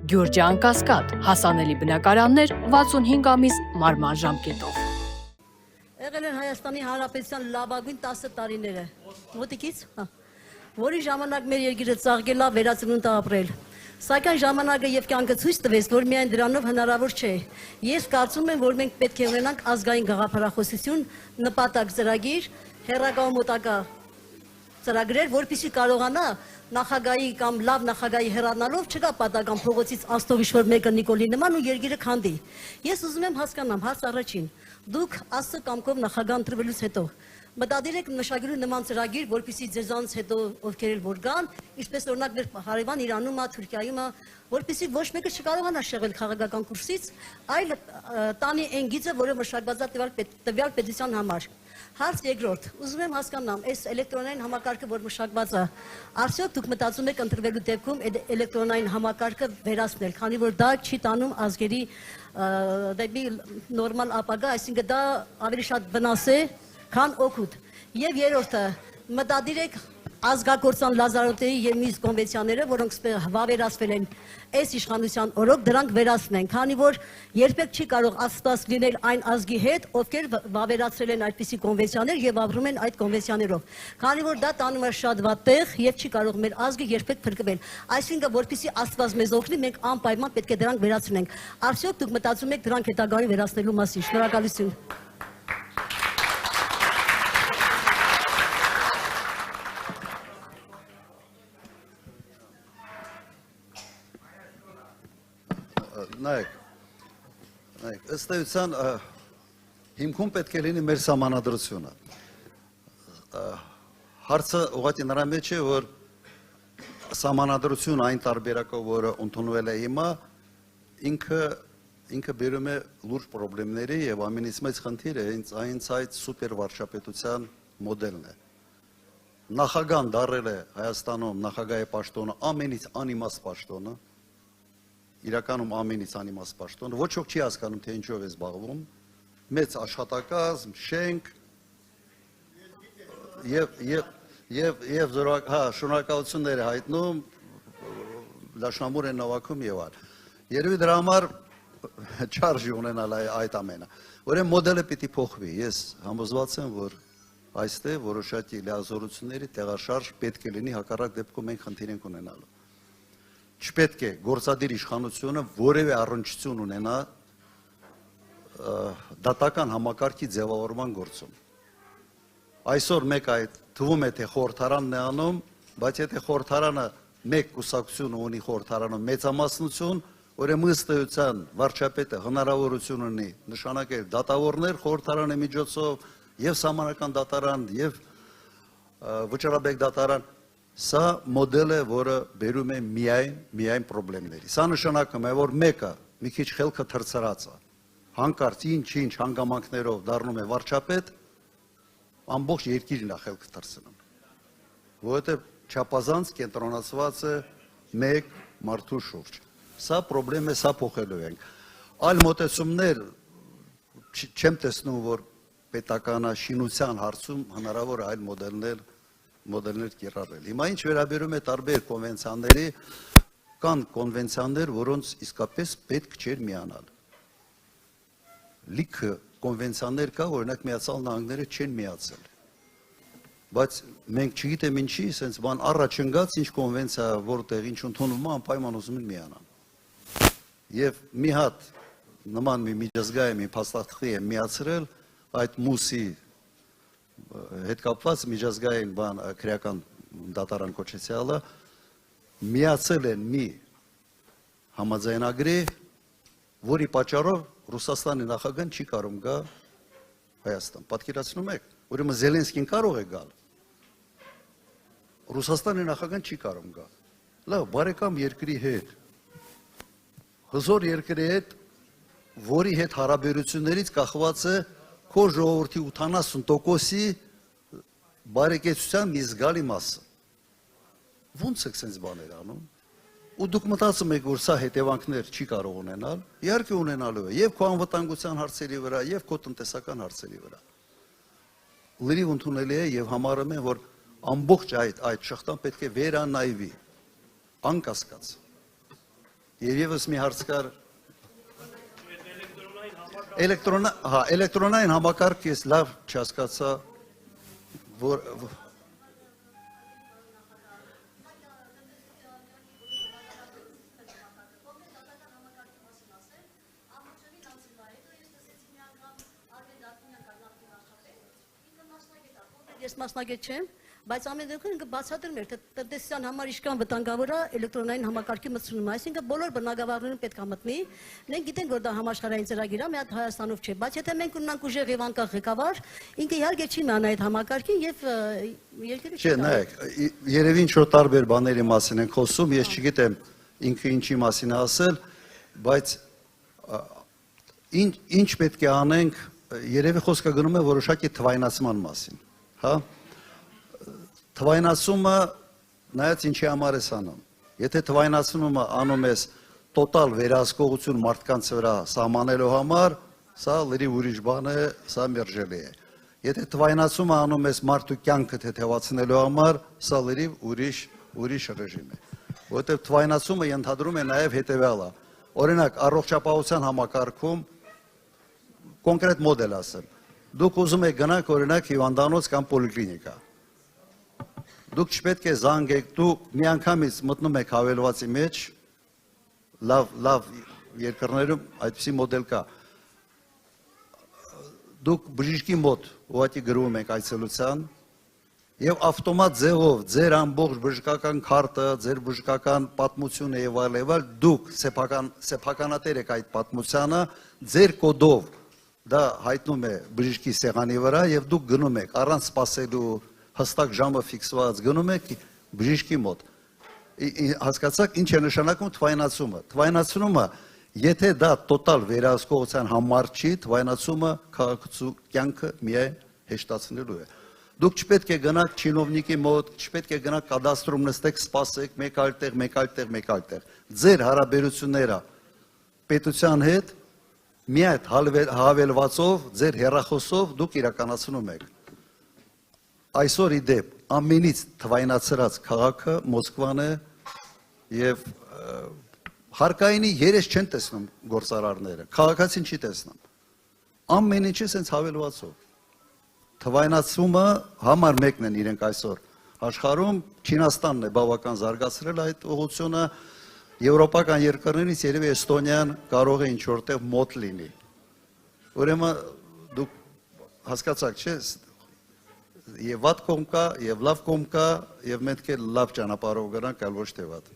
Գյուրջան Կասկադ, հասանելի բնակարաններ 65 ամիս մարման ժամկետով։ Եղել են Հայաստանի Հանրապետության լավագույն 10 տարիները, մոտիկից, որի ժամանակ մեր երկիրը ծաղկել է, վերածնունդ ապրել։ Սակայն ժամանակը եւ կյանքը ցույց տվեց, որ միայն դրանով հնարավոր չէ։ Ես կարծում եմ, որ մենք պետք է ունենանք ազգային գաղափարախոսություն, նպատակ ծրագիր, հեռակա ու մոտակա ծրագրեր, որպեսզի կարողանա նախագահի կամ լավ նախագահի հեռանալով չկա պատական փողոցից աստով իշոր մեկը Նիկոլի նման ու երկիրը քանդի։ Ես ուզում եմ հասկանամ, հարց առաջին, դուք աստծո կամքով նախագահ ընտրվելուց հետո մտադիր եք մշակելու նման ծրագիր, որպեսզի ձեզանից հետո ովքեր էլ որ գան, ինչպես օրինակ մեր հարևան Իրանում, Թուրքիայում, որպեսզի ոչ մեկը չկարողանա շեղել քաղաքական կուրսից, այլ տանի այն գիծը, որը մշակված է տվյալ պետության համար։ Հարց երկրորդ, ուզում եմ հասկանամ, այս էլեկտրոնային համակարգը, որ մշակված է, արդյոք դուք մտածում եք ընտրվելու դեպքում էլեկտրոնային համակարգը վերացնել, քանի որ դա չի տանում ազգերի դեպի նորմալ ապագա, այսինքն դա ավելի շատ վնաս է, քան օգուտ։ Եվ երրորդը, մտադիր եք ազգակործան Լազարոտեի եւ մյուս կոնվենցիաները, որոնք վավերացվել են այս իշխանության օրոք, դրանք վերացնեն, քանի որ երբեք չի կարող աստված լինել այն ազգի հետ, ովքեր վավերացրել են այդպիսի կոնվենցիաներ եւ ապրում են այդ կոնվենցիաներով, քանի որ դա տանում է շատ վատ տեղ եւ չի կարող մեր ազգը երբեք փրկվել։ Այսինքն, որպեսզի աստված մեզ օգնի, մենք անպայման պետք է դրանք վերացնենք։ Արդյոք դուք մտածում եք դրանք հետագայում վերացնելու մասին։ Շնորհակալություն։ Նայեք, ըստ էության հիմքում պետք է լինի մեր սահմանադրությունը։ Հարցը ուղղակի նրա մեջ է, որ սահմանադրությունը այն տարբերակով, որը ընդունվել է հիմա, ինքը բերում է լուրջ խնդիրների եւ ամենից մեծ խնդիրը հենց այդ սուպեր վարչապետության մոդելն է։ Նախագահան դարել է Հայաստանում նախագահի պաշտոնը ամենից անիմաստ պաշտոնը, իրականում ամենից անիմաստ պաշտոնը, ոչ ոք չի հասկանում, թե ինչով է զբաղվում, մեծ աշխատակազմ, շենք եւ շնորհակալություններ հայտնում, դաշնամուր են նվագում եւ այլ։ Երևի դրա համար չարժի ունենալ այդ ամենը։ Ուրեմն մոդելը պիտի փոխվի։ Ես համոզված եմ, որ այստեղ որոշակի լիազորությունների տեղաշարժ պետք է լինի, հակառակ դեպքում մենք խնդիր ենք ունենալու։ Չպետք է գործադիր իշխանությունը որևէ առնչություն ունենա դատական համակարգի ձևավորման գործում։ Այսօր մեկ այդ թվում է, թե խորհրդարանն է անում, բայց եթե խորհրդարանը մեկ կուսակցություն ունի խորհրդարանում մեծամասնություն, ուրեմն ըստ էության վարչապետը հնարավորություն ունի նշանակել դատավորներ խորհրդարանի միջոցով եւ սահմանական դատարան եւ վճռաբեկ դատարան։ Սա մոդել է, որը բերում է միայն խնդիրների։ Սա նշանակում է, որ մեկը մի քիչ խելքը թրծրած է, հանկարծ ինչ հանգամանքներով դառնում է վարչապետ, ամբողջ երկիրն է խելքը թրծնում, որովհետև չափազանց կենտրոնացված է մեկ մարդու շուրջ։ Սա խնդրեմ է, սա փոխելու ենք։ Այլ մոտեցումներ չեմ տեսնում, որ պետականաշինության հարցում հնարավոր է այլ մոդելներ կիրառել։ Հիմա ինչ վերաբերում է տարբեր կոնվենցիաների, կան կոնվենցիաներ, որոնց իսկապես պետք չէր միանալ։ Լիքը կոնվենցիաներ կա, օրինակ Միացյալ Նահանգները չեն միացել։ Բայց մենք չգիտեմ ինչի, sense բան առաջ ընկած ինչ կոնվենցիա, որտեղ ինչ ընդունվում է, անպայման ուզում են միանալ։ Եվ մի հատ նման մի միջազգային մի փաստաթղթի է միացրել այդ մուսի հետ կապված միջազգային բան քրեական դատարան կոչեցյալը միացել են մի համաձայնագրի, որի պատճառով Ռուսաստանի նախագահն չի կարող գա Հայաստան։ Պատկերացնում եք, ուրեմն Զելենսկին կարող է գալ։ Ռուսաստանի նախագահն չի կարող գա։ Լավ, բարեկամ երկրի հետ, հզոր երկրի հետ, որի հետ հարաբերություններից կախված է քո ժողովրդի 80%-ի բարեկեցության մի զգալի մասը։ Ո՞նց եք sense բաներ անում։ Ու դուք մտածում եք, որ սա հետևանքներ չի կարող ունենալ, իհարկե ունենալու է եւ քո անվտանգության հարցերի վրա, եւ քո տնտեսական հարցերի վրա։ Լրիվ ընդունելի է եւ համարում եմ, որ ամբողջ այդ շղթան պետք է վերանայվի, անկասկած։ Երևս մի հարց կար էլեկտրոնային համակարգ ես լավ չհասկացա, որ Ես մասնագետ չեմ, բայց ամեն դեպքում ինքը բացատրում էր, թե տնտեսության համար ինչքան վտանգավոր է էլեկտրոնային համակարգի մտցումը, այսինքն բոլոր բնակավարներում պետք է մտնի։ Մենք գիտենք, որ դա համաշխարհային ծրագիր է, մի հատ Հայաստանով չէ, բայց եթե մենք ունենանք ուժեղ եւ անկախ ղեկավար, ինքը իհարկե չի մանա այդ համակարգին եւ երկիրը Չէ, նայեք, երևի ինչ-որ տարբեր բաների մասին ենք խոսում, ես չգիտեմ ինքը ինչի մասին է ասել, բայց ինչ պետք է անենք, երևի խոսքը գնում է որոշակի թվայնացման մասին, հա? Թվայնացումը նայած ինչի համար ես անում։ Եթե թվայնացումը անում ես տոտալ վերահսկողություն մարդկանց վրա սահմանելու համար, սա լրիվ ուրիշ բան է, սա մերժելի է։ Եթե թվայնացումը անում ես մարդու կյանքը թեթևացնելու համար, սա լրիվ ուրիշ ռեժիմ է։ Որովհետև թվայնացումը ենթադրում է նաև հետևյալը։ Օրինակ, առողջապահության համակարգում կոնկրետ մոդել ասեմ։ Դուք ուզում եք գնաք օրինակ հիվանդանոց կամ պոլիկլինիկա։ Դուք չպետք է զանգեք, դուք միանգամից մտնում եք հավելվածի մեջ, լավ երկրներում այդպիսի մոդել կա։ Դուք բժիշկի մոտ ուղղակի գրում եք այցելության եւ ավտոմատ ձևով ձեր ամբողջ բժշկական քարտը, ձեր բժշկական պատմությունը եւ այլ դուք սեփականատեր եք այդ պատմությանը, ձեր կոդով դա հայտնում է բժշկի սեղանի վրա եւ դուք գնում եք առանց սպասելու հստակ ժամը ֆիքսված գնում եք բժիշկի մոտ։ Հասկացաք ինչ է նշանակում թվայնացումը։ Թվայնացումը, եթե դա տոտալ վերահսկողության համար չի, թվայնացումը քաղաքացու կյանքը միայն հեշտացնելու է։ Դուք չպետք է գնաք չինովնիկի մոտ, չպետք է գնաք կադաստրում նստեք, սպասեք մեկ այլ տեղ։ Ձեր հարաբերությունները պետության հետ մի այդ հավելվածով, ձեր հեռախոսով դուք իրականացնում եք։ Այսօր ի դեպ ամենից թվայնացրած քաղաքը Մոսկվան է եւ հարկայինի երես չեն տեսնում գործարարները, քաղաքացին չի տեսնում։ Ամեն ինչը սենց հավելվածով։ Թվայնացումը համար մեկն են իրենք այսօր աշխարհում, Չինաստանն է բավական զարգացրել այդ ուղղությունը, եվրոպական երկրներից երևի Էստոնիան կարող է ինչ-որտեղ մոտ լինի։ Ուրեմն դուք հասկացաք, չէ՞, եւ վատ կողմ կա, եւ լավ կողմ կա, եւ մենք էլ լավ ճանապարհով գնանք, այլ ոչ թե վատ։